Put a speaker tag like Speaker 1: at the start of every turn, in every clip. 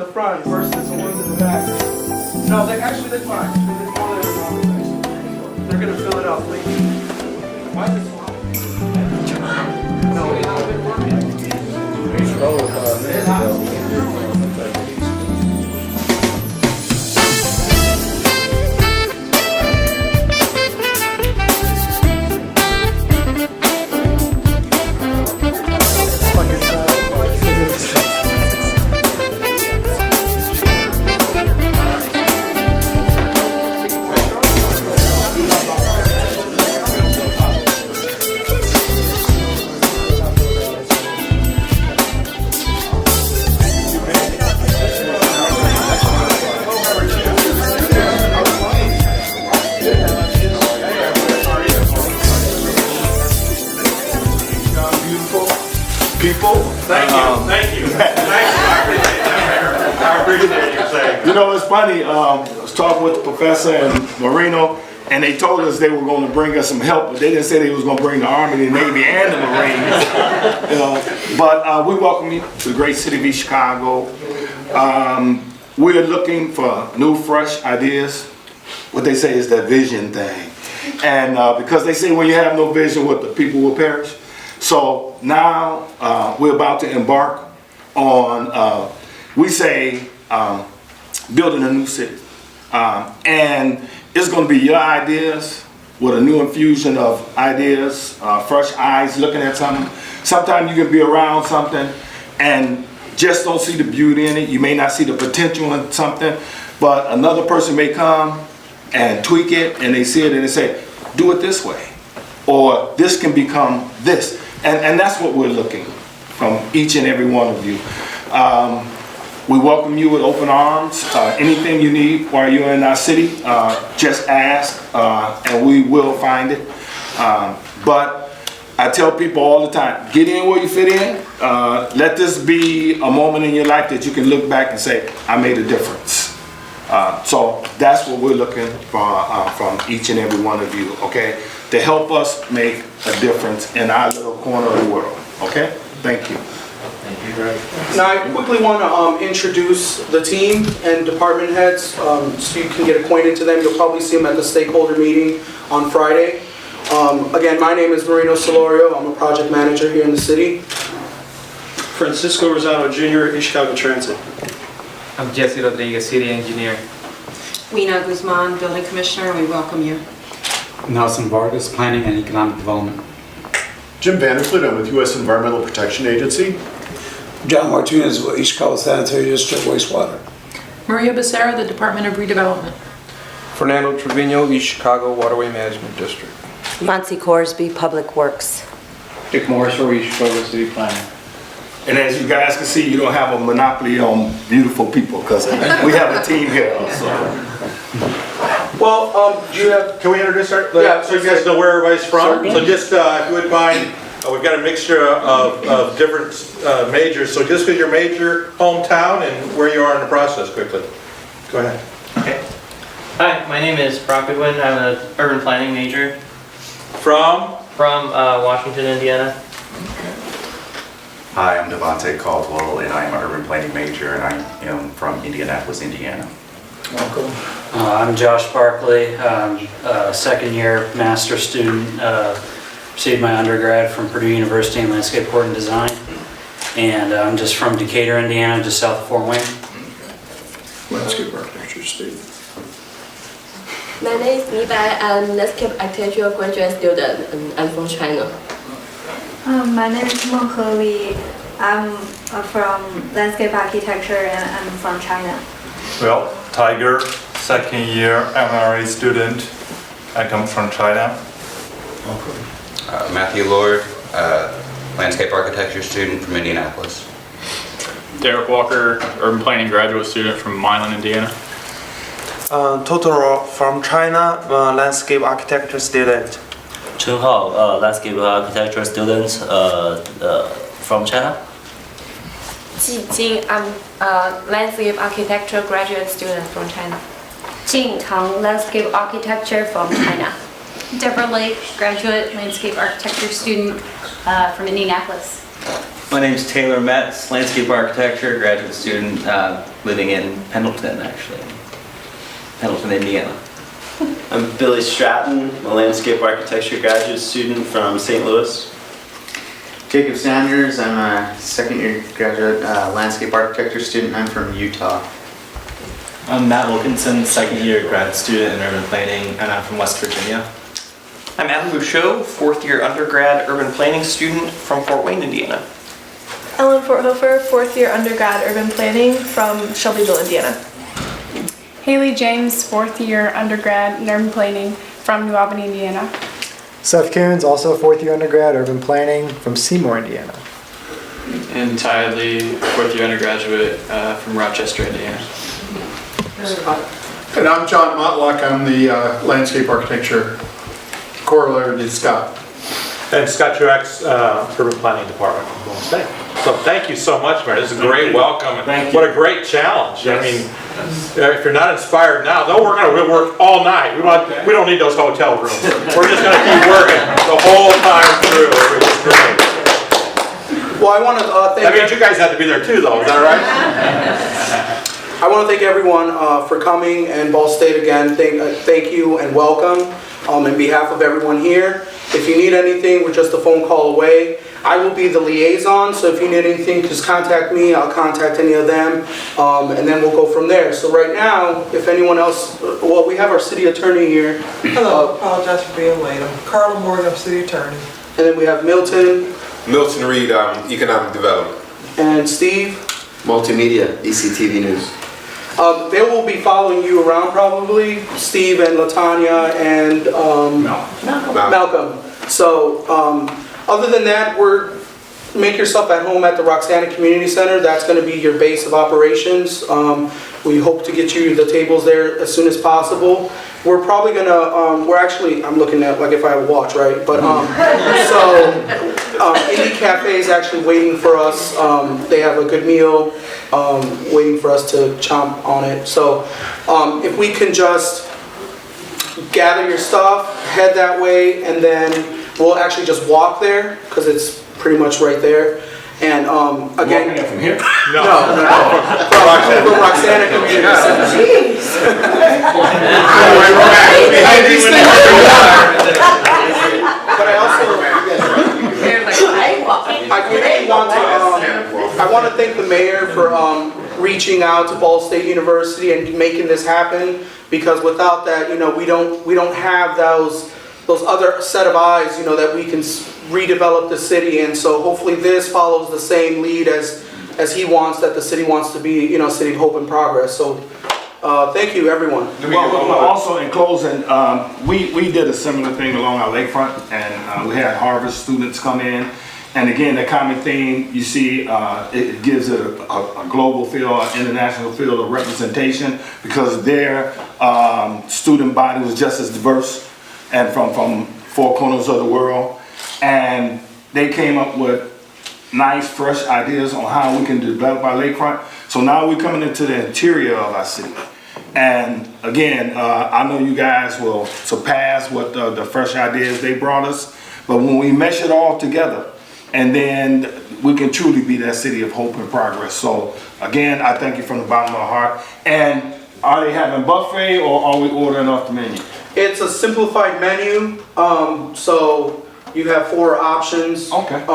Speaker 1: the front versus the ones in the back. No, they're fine. They're gonna fill it up later. Why is it so hot? No, it's not been working.
Speaker 2: People.
Speaker 3: Thank you. I appreciate you saying.
Speaker 2: You know, it's funny. I was talking with the professor and Marino, and they told us they were going to bring us some help, but they didn't say they was going to bring the Army, the Navy, and the Marines. But we welcome you to the great city of East Chicago. We're looking for new, fresh ideas. What they say is that vision thing. And because they say when you have no vision, what, the people will perish. So now we're about to embark on, we say, building a new city. And it's going to be your ideas with a new infusion of ideas, fresh eyes looking at something. Sometimes you can be around something and just don't see the beauty in it. You may not see the potential in something, but another person may come and tweak it, and they see it and they say, do it this way, or this can become this. And that's what we're looking from each and every one of you. We welcome you with open arms. Anything you need while you're in our city, just ask, and we will find it. But I tell people all the time, get in where you fit in. Let this be a moment in your life that you can look back and say, I made a difference. So that's what we're looking for from each and every one of you, okay? To help us make a difference in our little corner of the world, okay? Thank you.
Speaker 3: Thank you, Greg.
Speaker 1: Now I quickly want to introduce the team and department heads so you can get acquainted to them. You'll probably see them at the stakeholder meeting on Friday. Again, my name is Marino Solorio. I'm a project manager here in the city.
Speaker 4: Francisco Rosado Jr., East Chicago Transit.
Speaker 5: I'm Jesse Rodriguez, city engineer.
Speaker 6: Weena Guzman, building commissioner. We welcome you.
Speaker 7: Nelson Vargas, planning and economic development.
Speaker 8: Jim Vanderfleet, I'm with U.S. Environmental Protection Agency.
Speaker 9: John Martinez, East Chicago Sanitary District, wastewater.
Speaker 10: Maria Becerra, the Department of Redevelopment.
Speaker 11: Fernando Trevino, East Chicago Waterway Management District.
Speaker 12: Monty Corsby, Public Works.
Speaker 13: Dick Morris, East Chicago City Planning.
Speaker 2: And as you guys can see, you don't have a monopoly on beautiful people because we have a team here. So.
Speaker 1: Well, do you have...
Speaker 3: Can we introduce our...
Speaker 1: Yeah,
Speaker 3: so you guys know where everybody's from? So just, if you would mind, we've got a mixture of different majors. So just because your major, hometown, and where you are in the process, quickly. Go ahead.
Speaker 5: Okay. Hi, my name is Brock Goodwin. I'm an urban planning major.
Speaker 3: From
Speaker 5: Washington, Indiana.
Speaker 14: Hi, I'm Devontae Caldwell, and I'm an urban planning major, and I am from Indianapolis, Indiana.
Speaker 7: Welcome. I'm Josh Barkley. I'm a second-year master's student. Received my undergrad from Purdue University in Landscape Art and Design, and I'm just from Decatur, Indiana, just south of Fort Wayne.
Speaker 8: Landscape architecture student.
Speaker 15: My name is Mi Bai. I'm a landscape architecture graduate student, and I'm from China.
Speaker 16: My name is Meng He Li. I'm from landscape architecture and I'm from China.
Speaker 17: Well, Tiger, second year MRA student. I come from China.
Speaker 14: Matthew Lord, landscape architecture student from Indianapolis.
Speaker 13: Derek Walker, urban planning graduate student from Milan, Indiana.
Speaker 18: Totoro from China, landscape architecture student.
Speaker 19: Chen Hao, landscape architecture student from China.
Speaker 15: Ji Jing, I'm a landscape architecture graduate student from China.
Speaker 20: Jing Tang, landscape architecture from China.
Speaker 6: Deborah Lake, graduate landscape architecture student from Indianapolis.
Speaker 21: My name's Taylor Metz, landscape architecture, graduate student, living in Pendleton, actually. Pendleton, Indiana.
Speaker 22: I'm Billy Stratton, a landscape architecture graduate student from St. Louis.
Speaker 23: Jacob Sanders, I'm a second year graduate landscape architecture student. I'm from Utah.
Speaker 24: I'm Matt Wilkinson, second year grad student in urban planning, and I'm from West Virginia.
Speaker 25: I'm Adam Bouchot, fourth year undergrad urban planning student from Fort Wayne, Indiana.
Speaker 26: Ellen Forthofer, fourth year undergrad urban planning from Shelbyville, Indiana.
Speaker 27: Haley James, fourth year undergrad in urban planning from New Albany, Indiana.
Speaker 28: Seth Coons, also fourth year undergrad urban planning from Seymour, Indiana.
Speaker 29: And Ty Lee, fourth year undergraduate from Rochester, Indiana.
Speaker 30: And I'm John Motlock. I'm the landscape architecture corollary to Scott.
Speaker 3: And Scott Truax, Urban Planning Department from Golden State. So thank you so much, Mayor. This is a great welcome. And what a great challenge.
Speaker 2: Yes.
Speaker 3: I mean, if you're not inspired now, though we're going to work all night. We don't need those hotel rooms. We're just going to keep working the whole time through. It was great.
Speaker 1: Well, I want to thank...
Speaker 3: That means you guys had to be there too, though. Is that right?
Speaker 1: I want to thank everyone for coming, and Ball State again, thank you and welcome on behalf of everyone here. If you need anything, we're just a phone call away. I will be the liaison, so if you need anything, just contact me. I'll contact any of them, and then we'll go from there. So right now, if anyone else, well, we have our city attorney here.
Speaker 31: Hello, apologize for being late. I'm Carla Morgan, city attorney.
Speaker 1: And then we have Milton.
Speaker 32: Milton Reed, economic development.
Speaker 1: And Steve.
Speaker 32: Multimedia, ECTV News.
Speaker 1: They will be following you around probably, Steve and LaTanya and Malcolm. So other than that, make yourself at home at the Roxana Community Center. That's going to be your base of operations. We hope to get you the tables there as soon as possible. We're probably going to, I'm looking at like if I have a watch, right? But Indie Cafe is actually waiting for us. They have a good meal waiting for us to chomp on it. So if we can just gather your stuff, head that way, and then we'll actually just walk there because it's pretty much right there. And again,
Speaker 2: walking from here?
Speaker 1: No. From Roxana Community Center. Jeez. But I want to thank the mayor for reaching out to Ball State University and making this happen, because without that, we don't have those other set of eyes, that we can redevelop the city. And so hopefully this follows the same lead as he wants, that the city wants to be, city of hope and progress. So thank you, everyone.
Speaker 2: Well, also in closing, we did a similar thing along our lakefront, and we had Harvard students come in. And again, the common theme, you see, it gives it a global feel, an international feel of representation, because their student body was just as diverse and from four corners of the world. And they came up with nice, fresh ideas on how we can develop our lakefront. So now we're coming into the interior of our city. And again, I know you guys will surpass what the fresh ideas they brought us, but when we mesh it all together, and then we can truly be that city of hope and progress. So again, I thank you from the bottom of my heart. And are they having buffet, or are we ordering off the menu?
Speaker 1: It's a simplified menu, so you have 4 options. Okay.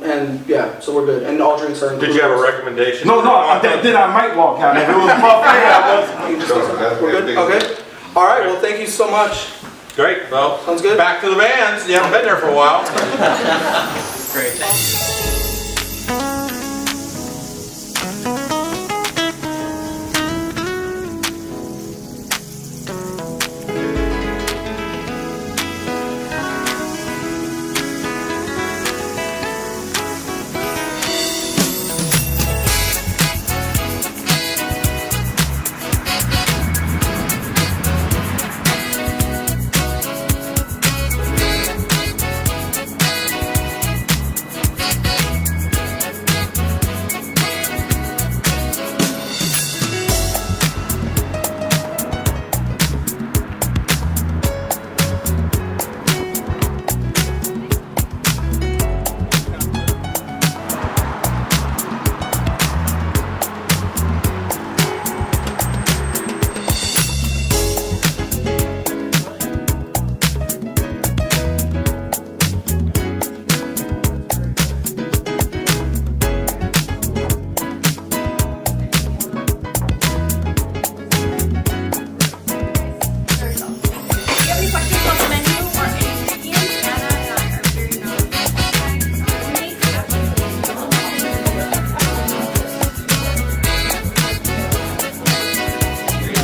Speaker 1: And yeah, so we're good. And all drinks are included.
Speaker 3: Did you have a recommendation?
Speaker 2: No, then I might walk out. If it was a buffet,
Speaker 1: we're good? Okay. All right, well, thank you so much.
Speaker 3: Great. Well,
Speaker 1: sounds good.
Speaker 3: Back to the bands. You haven't been there for a while.
Speaker 5: Great, thank you.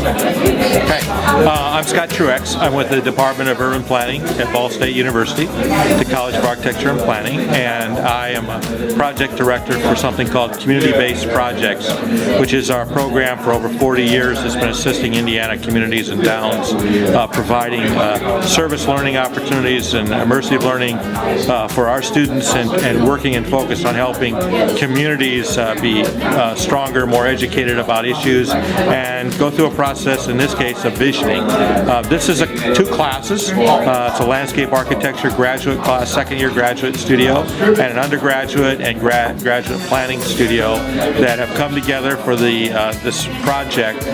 Speaker 4: I'm Scott Truex. I'm with the Department of Urban Planning at Ball State University, the College of Architecture and Planning, and I am a project director for something called Community-Based Projects, which is our program for over 40 years that's been assisting Indiana communities and towns, providing service learning opportunities and immersive learning for our students, and working and focused on helping communities be stronger, more educated about issues, and go through a process, in this case, of visioning. This is two classes. It's a landscape architecture graduate class, second-year graduate studio, and an undergraduate and graduate planning studio that have come together for this project.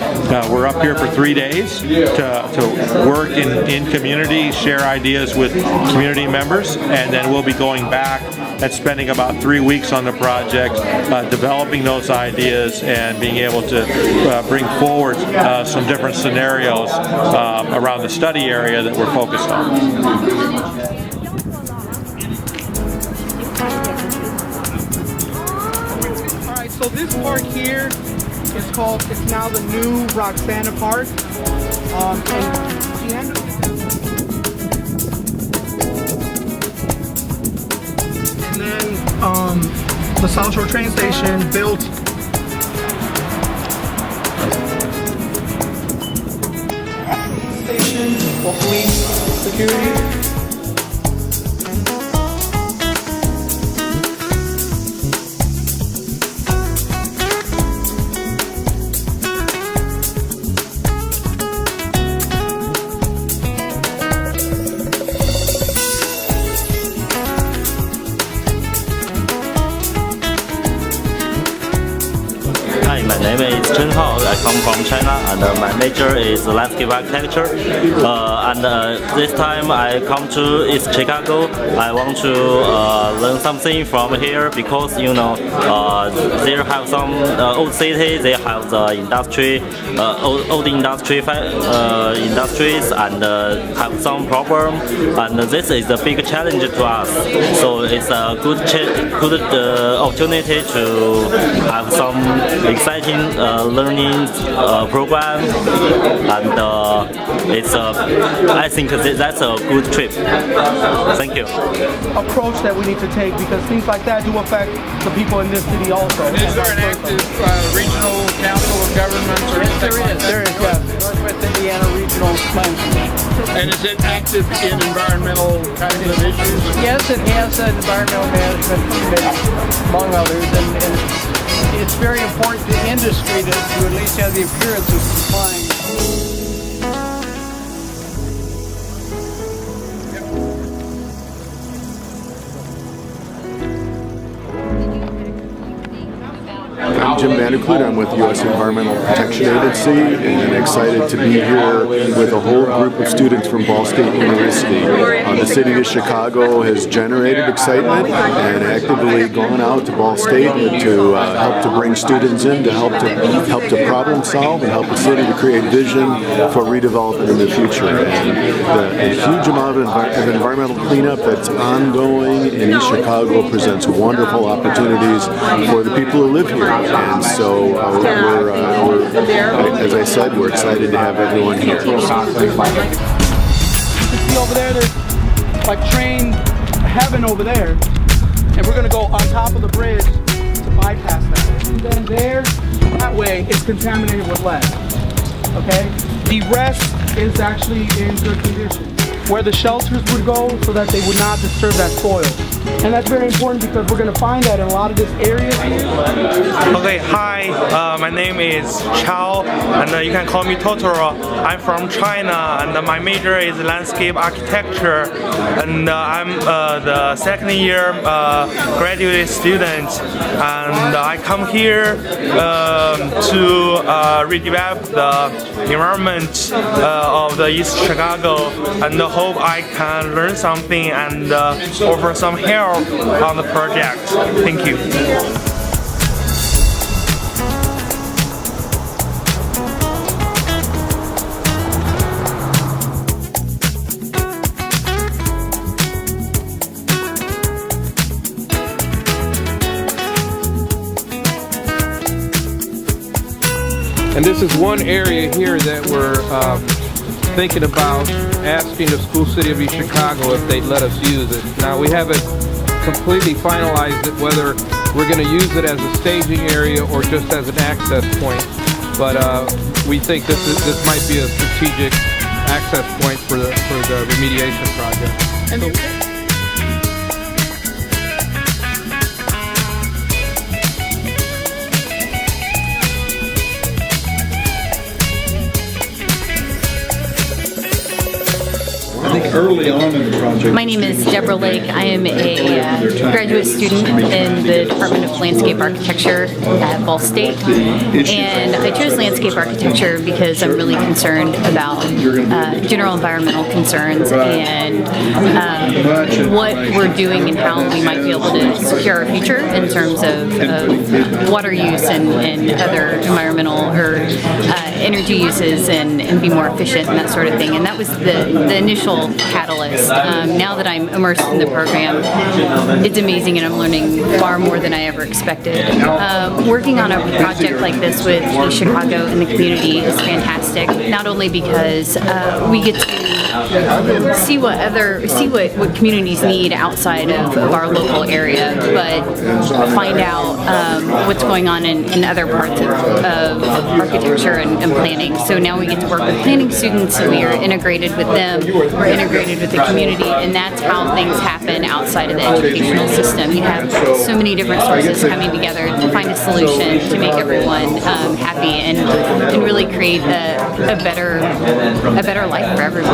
Speaker 4: We're up here for 3 days to work in community, share ideas with community members, and then we'll be going back and spending about 3 weeks on the project, developing those ideas and being able to bring forward some different scenarios around the study area that we're focused on.
Speaker 1: All right, so this park here is called, it's now the new Roxana Park. And then the South Shore train station built for police security.
Speaker 19: Hi, my name is Chen Hao. I come from China, and my major is landscape architecture. This time I come to East Chicago. I want to learn something from here because they have some old city. They have the industry, old industries, and have some problem. And this is a big challenge to us. So it's a good opportunity to have some exciting learning program, and I think that's a good trip. Thank you.
Speaker 1: Approach that we need to take, because things like that do affect the people in this city also.
Speaker 7: Is there an active regional council of governments or anything like that?
Speaker 1: There is, yes. Northwest Indiana Regional Plan Commission.
Speaker 7: And is it active in environmental kinds of issues?
Speaker 1: Yes, it has an environmental management committee, among others, and it's very important to industry to at least have the appearance of complying.
Speaker 8: I'm Jim Vanderklut. I'm with the U.S. Environmental Protection Agency, and excited to be here with a whole group of students from Ball State University. The city of Chicago has generated excitement and actively gone out to Ball State to help to bring students in to help to problem solve and help the city to create vision for redevelopment in the future. And the huge amount of environmental cleanup that's ongoing in East Chicago presents wonderful opportunities for the people who live here. And so as I said, we're excited to have everyone here.
Speaker 1: You see over there, there's like train heaven over there. And we're going to go on top of the bridge to bypass that. And then there, that way, it's contaminated with lead. Okay? The rest is actually in good condition. Where the shelters would go so that they would not disturb that soil. And that's very important because we're going to find that in a lot of this area here.
Speaker 9: Okay, hi, my name is Chao, and you can call me Totoro. I'm from China, and my major is landscape architecture, and I'm the second year graduate student, and I come here to redevelop the environment of the East Chicago, and hope I can learn something and offer some help on the project. Thank you.
Speaker 7: And this is one area here that we're thinking about asking the school city of East Chicago if they'd let us use it. Now, we haven't completely finalized it whether we're going to use it as a staging area or just as an access point. But we think this might be a strategic access point for the remediation project.
Speaker 6: Early on in the project.
Speaker 10: My name is Deborah Lake. I am a graduate student in the Department of Landscape Architecture at Ball State. And I chose landscape architecture because I'm really concerned about general environmental concerns and what we're doing and how we might be able to secure our future in terms of water use and other environmental or energy uses and be more efficient and that sort of thing. And that was the initial catalyst. Now that I'm immersed in the program, it's amazing and I'm learning far more than I ever expected. Working on a project like this with East Chicago and the community is fantastic, not only because we get to see what communities need outside of our local area, but find out what's going on in other parts of architecture and planning. So now we get to work with planning students, we are integrated with them, we're integrated with the community, and that's how things happen outside of the educational system. You have so many different sources coming together to find a solution to make everyone happy and really create a better life for everyone.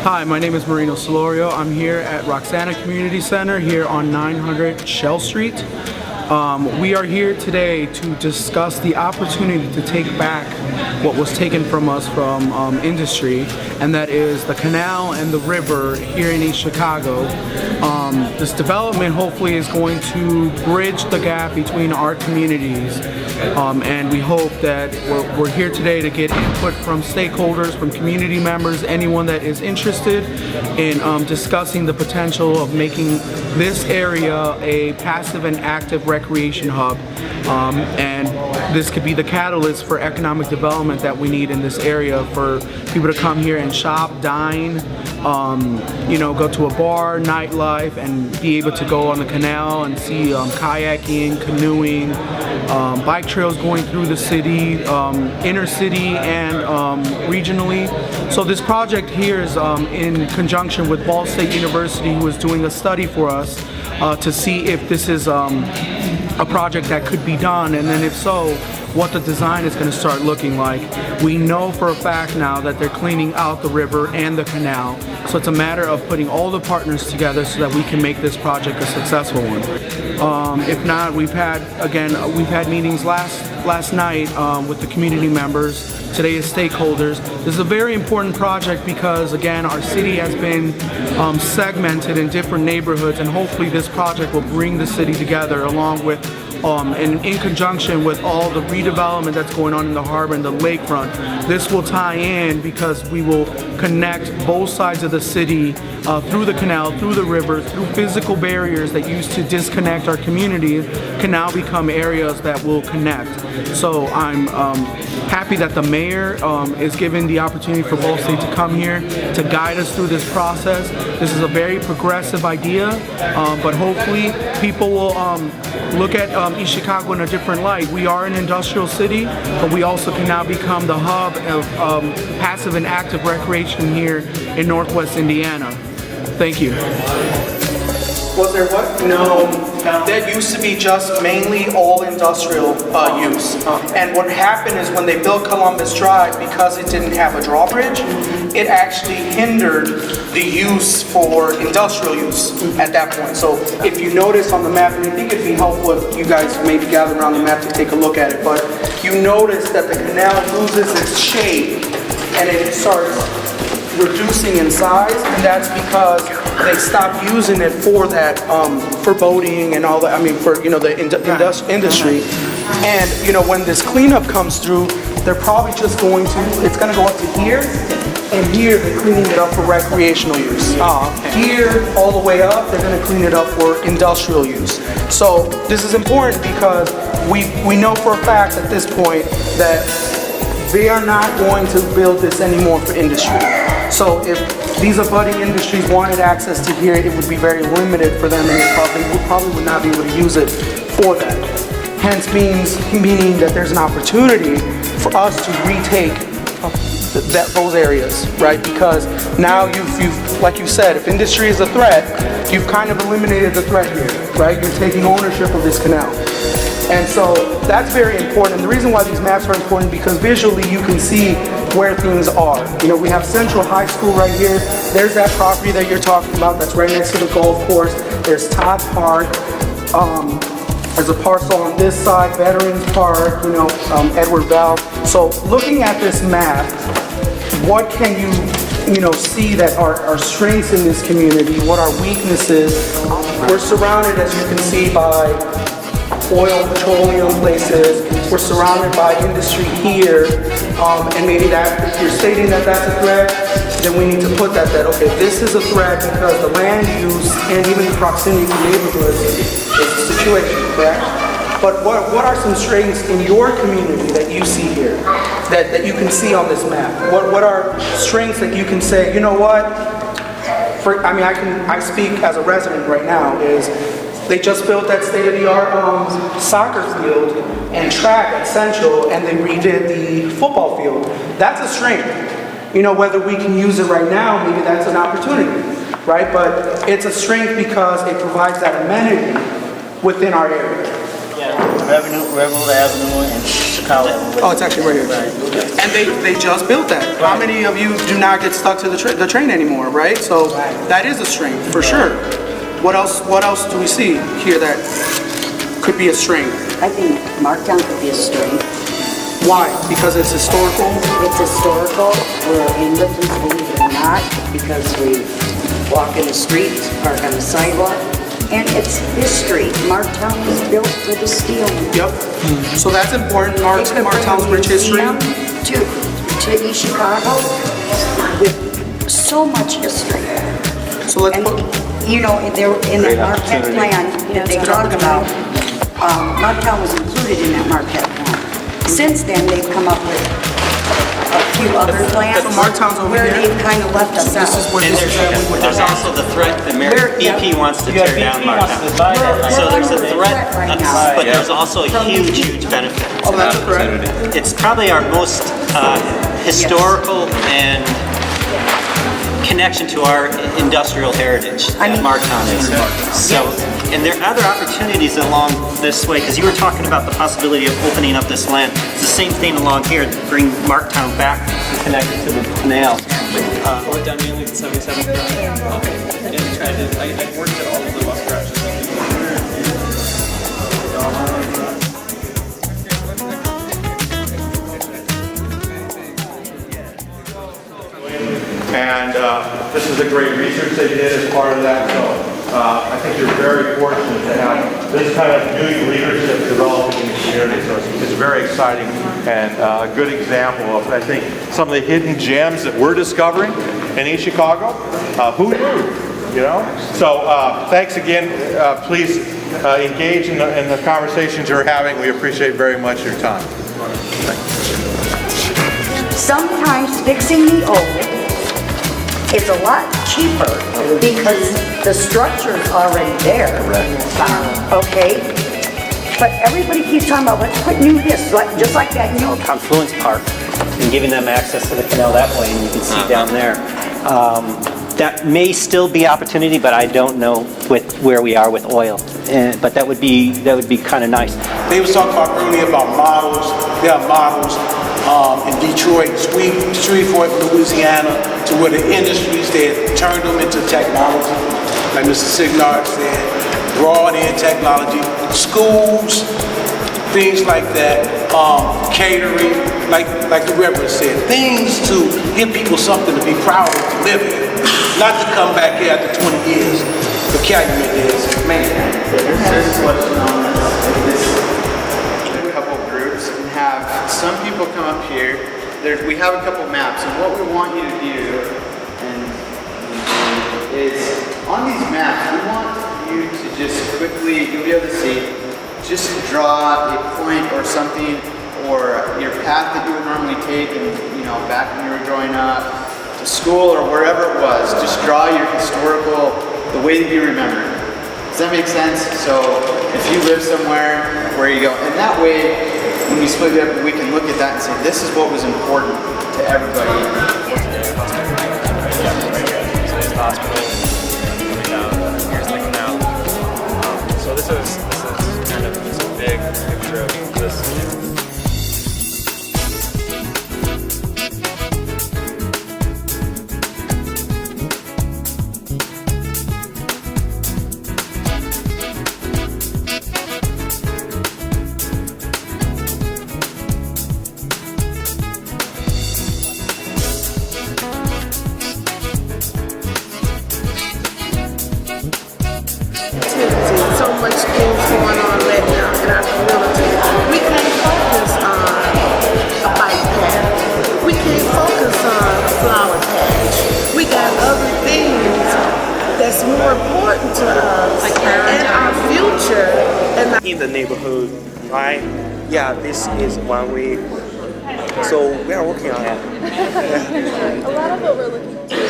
Speaker 1: Hi, my name is Marino Solorio. I'm here at Roxana Community Center here on 900 Shell Street. We are here today to discuss the opportunity to take back what was taken from us from industry, and that is the canal and the river here in East Chicago. This development hopefully is going to bridge the gap between our communities, and we hope that we're here today to get input from stakeholders, from community members, anyone that is interested in discussing the potential of making this area a passive and active recreation hub, and this could be the catalyst for economic development that we need in this area, for people to come here and shop, dine, go to a bar, nightlife, and be able to go on the canal and see kayaking, canoeing, bike trails going through the city, inner city and regionally. So this project here is in conjunction with Ball State University, who is doing a study for us to see if this is a project that could be done, and then if so, what the design is going to start looking like. We know for a fact now that they're cleaning out the river and the canal, so it's a matter of putting all the partners together so that we can make this project a successful one. If not, we've had meetings last night with the community members. Today is stakeholders. This is a very important project because, again, our city has been segmented in different neighborhoods, and hopefully this project will bring the city together along with and in conjunction with all the redevelopment that's going on in the harbor and the lakefront. This will tie in because we will connect both sides of the city through the canal, through the river, through physical barriers that used to disconnect our community can now become areas that will connect. So I'm happy that the mayor is given the opportunity for Ball State to come here to guide us through this process. This is a very progressive idea, but hopefully people will look at East Chicago in a different light. We are an industrial city, but we also can now become the hub of passive and active recreation here in Northwest Indiana. Thank you. Was there what? No, that used to be just mainly all industrial use. And what happened is when they built Columbus Drive, because it didn't have a drawbridge, it actually hindered the use for industrial use at that point. So if you notice on the map, and I think it'd be helpful if you guys maybe gather around the map to take a look at it, but you notice that the canal loses its shape and it starts reducing in size, and that's because they stopped using it for that, for boating and all that, I mean, for, you know, the industry. And, you know, when this cleanup comes through, they're probably just going to, it's gonna go up to here, and here they're cleaning it up for recreational use. Here, all the way up, they're gonna clean it up for industrial use. So this is important because we know for a fact at this point that they are not going to build this anymore for industry. So if these abutting industries wanted access to here, it would be very limited for them, and they probably would not be able to use it for that. Hence meaning that there's an opportunity for us to retake those areas, right? Because now you've, like you said, if industry is a threat, you've kind of eliminated the threat here, right? You're taking ownership of this canal. And so that's very important. And the reason why these maps are important because visually you can see where things are. You know, we have Central High School right here. There's that property that you're talking about that's right next to the golf course. There's Todd Park. There's a parcel on this side, Veterans Park, you know, Edward Bell. So looking at this map, what can you know, see that are strengths in this community? What are weaknesses? We're surrounded, as you can see, by oil, petroleum places. We're surrounded by industry here, and maybe that, if you're stating that that's a threat, then we need to put that, okay, this is a threat because the land use and even the proximity to neighborhoods is a situation, correct? But what are some strengths in your community that you see here, that you can see on this map? What are strengths that you can say, you know what? I mean, I speak as a resident right now, is they just built that state-of-the-art soccer field and track at Central, and they redid the football field. That's a strength. You know, whether we can use it right now, maybe that's an opportunity, right? But it's a strength because it provides that amenity within our area.
Speaker 11: Yeah, Revel Avenue and Chicago.
Speaker 1: Oh, it's actually right here.
Speaker 11: Right.
Speaker 1: And they just built that. Right. How many of you do not get stuck to the train anymore, right? So that is a strength, for sure. What else do we see here that could be a strength?
Speaker 12: I think Marktown could be a strength.
Speaker 1: Why? Because it's historical?
Speaker 12: It's historical. We're in Lipton, believe it or not, because we walk in the streets, park on the sidewalk, and it's history. Marktown was built with a steel mill.
Speaker 1: Yep. So that's important. Marktown's rich history.
Speaker 12: To East Chicago with so much history.
Speaker 1: So let's put,
Speaker 12: you know, in that Marquette plan that they talk about, Marktown was included in that Marquette plan. Since then, they've come up with a few other plans where they've kind of left us out.
Speaker 25: There's also the threat that BP wants to tear down Marktown. So there's a threat, but there's also a huge benefit.
Speaker 1: Oh, that's a threat.
Speaker 25: It's probably our most historical and connection to our industrial heritage that Marktown is. So, and there are other opportunities along this way, because you were talking about the possibility of opening up this land. It's the same thing along here, to bring Marktown back and connect it to the canal.
Speaker 29: Went down mainly to 77th Drive. Okay. And I worked at all of the bus stretches.
Speaker 3: And this is a great research they did as part of that. So I think you're very fortunate to have this kind of new leadership developing in the community. So it's very exciting and a good example of, I think, some of the hidden gems that we're discovering in East Chicago. Who knew? You know? So thanks again. Please engage in the conversations you're having. We appreciate very much your time.
Speaker 12: Sometimes fixing the old is a lot cheaper because the structure's already there. Okay? But everybody keeps talking about, let's put new this, just like that new
Speaker 25: Confluence Park, and giving them access to the canal that way, and you can see down there. That may still be opportunity, but I don't know with where we are with oil. But that would be kind of nice.
Speaker 13: They was talking about earlier about models. There are models in Detroit, Shreveport, Louisiana, to where the industries, they turned them into technology. Like Mr. Signard said, brought in technology, schools, things like that. catering, like the Reverend said, things to give people something to be proud of to live in, not to come back here after 20 years. The Calumet is, man.
Speaker 14: There's a question on this. A couple of groups and have some people come up here. We have a couple maps, and what we want you to do is on these maps, we want you to just quickly, you'll be able to see, just draw a point or something, or your path that you would normally take, and back when you were growing up to school or wherever it was. Just draw your historical, the way that you remember it. Does that make sense? So if you live somewhere, where you go, and that way, when we split it up, we can look at that and say, this is what was important to everybody.
Speaker 15: Hospital, here's the canal. So this is kind of a big picture of this.
Speaker 16: So much things going on right now in our community. We can't focus on a bike path. We can't focus on a flower patch. We got other things that's more important to us and our future. And
Speaker 9: in the neighborhood, right? Yeah, this is one way. So we are working on it.
Speaker 17: A lot of what we're looking to do is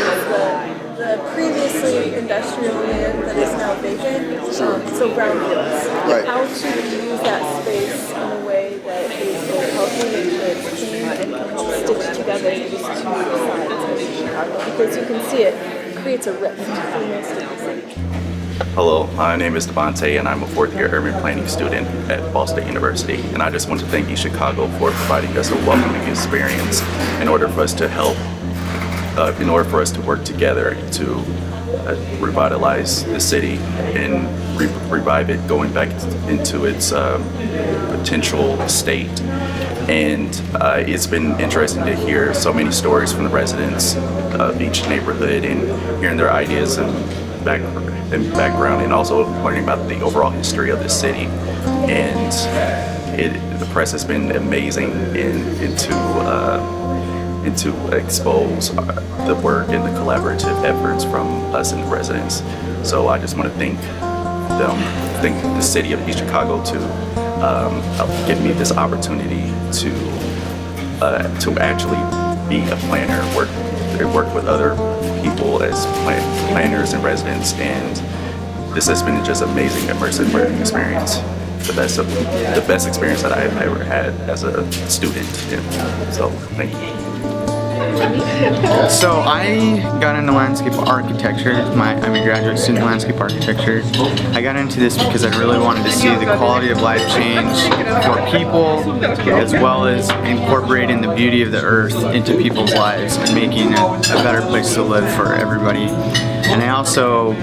Speaker 17: the previously industrial land that is now vacant, so brownfields.
Speaker 14: Right.
Speaker 17: How to use that space in a way that is both healthy and it's clean and can help stitch together these two sides of Chicago. Because you can see it creates a rift through most of the city.
Speaker 18: Hello, my name is Devontae and I'm a fourth year urban planning student at Ball State University, and I just want to thank Chicago for providing us a welcoming experience in order for us to help, in order for us to work together to revitalize the city and revive it, going back into its potential state. And it's been interesting to hear so many stories from the residents of each neighborhood and hearing their ideas and background, and also learning about the overall history of the city. And the press has been amazing to expose the work and the collaborative efforts from us and the residents. So I just want to thank the city of East Chicago to give me this opportunity to actually be a planner, work with other people as planners and residents, and this has been just amazing immersive learning experience. The best experience that I've ever had as a student. So thank you.
Speaker 14: So I got into landscape architecture. I'm a graduate student in landscape architecture. I got into this because I really wanted to see the quality of life change for people, as well as incorporating the beauty of the earth into people's lives and making it a better place to live for everybody. And I also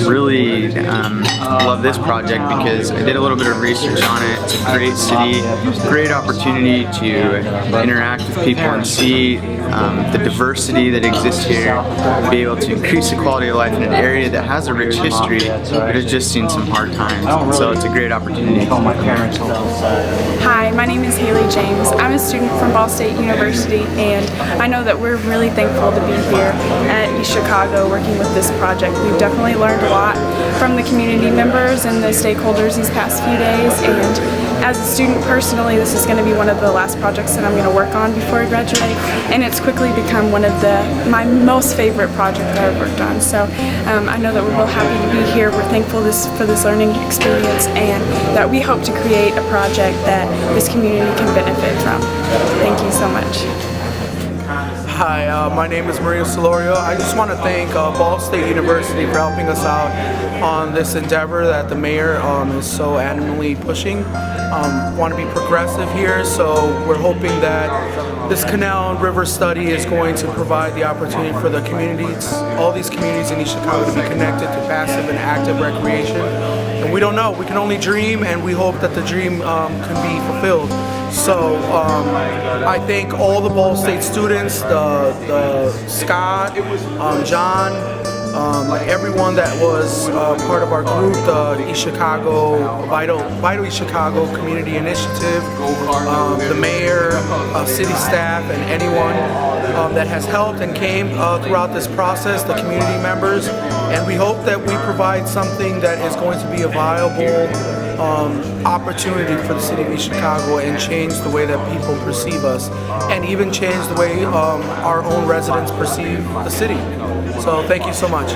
Speaker 14: really love this project because I did a little bit of research on it. It's a great city, great opportunity to interact with people and see the diversity that exists here, be able to increase the quality of life in an area that has a rich history but has just seen some hard times. So it's a great opportunity.
Speaker 17: Hi, my name is Haley James. I'm a student from Ball State University, and I know that we're really thankful to be here at East Chicago working with this project. We've definitely learned a lot from the community members and the stakeholders these past few days, and as a student personally, this is going to be one of the last projects that I'm going to work on before I graduate, and it's quickly become one of my most favorite projects that I've worked on. So I know that we're real happy to be here. We're thankful for this learning experience, and that we hope to create a project that this community can benefit from. Thank you so much.
Speaker 1: Hi, my name is Maria Solorio. I just want to thank Ball State University for helping us out on this endeavor that the mayor is so adamantly pushing. Want to be progressive here, so we're hoping that this canal and river study is going to provide the opportunity for the communities, all these communities in East Chicago, to be connected to passive and active recreation. And we don't know, we can only dream, and we hope that the dream can be fulfilled. So I thank all the Ball State students, the Scott, John, everyone that was part of our group, the East Chicago, Vital East Chicago Community Initiative, the mayor, city staff, and anyone that has helped and came throughout this process, the community members. And we hope that we provide something that is going to be a viable opportunity for the city of East Chicago and change the way that people perceive us, and even change the way our own residents perceive the city. So thank you so much.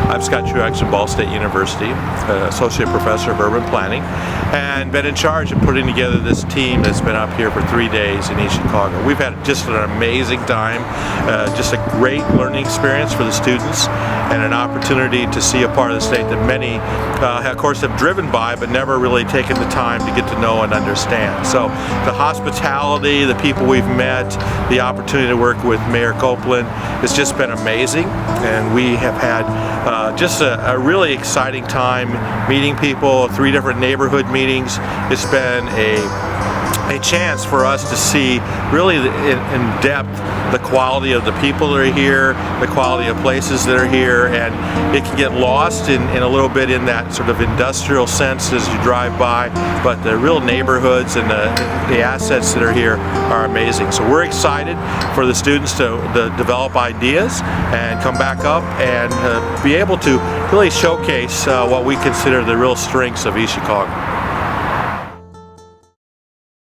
Speaker 4: I'm Scott Truex from Ball State University, Associate Professor of Urban Planning, and been in charge of putting together this team that's been up here for 3 days in East Chicago. We've had just an amazing time, just a great learning experience for the students, and an opportunity to see a part of the state that many, of course, have driven by, but never really taken the time to get to know and understand. So the hospitality, the people we've met, the opportunity to work with Mayor Copeland, it's just been amazing, and we have had just a really exciting time meeting people, 3 different neighborhood meetings. It's been a chance for us to see really in depth the quality of the people that are here, the quality of places that are here, and it can get lost in a little bit in that sort of industrial sense as you drive by, but the real neighborhoods and the assets that are here are amazing. So we're excited for the students to develop ideas and come back up and be able to really showcase what we consider the real strengths of East Chicago.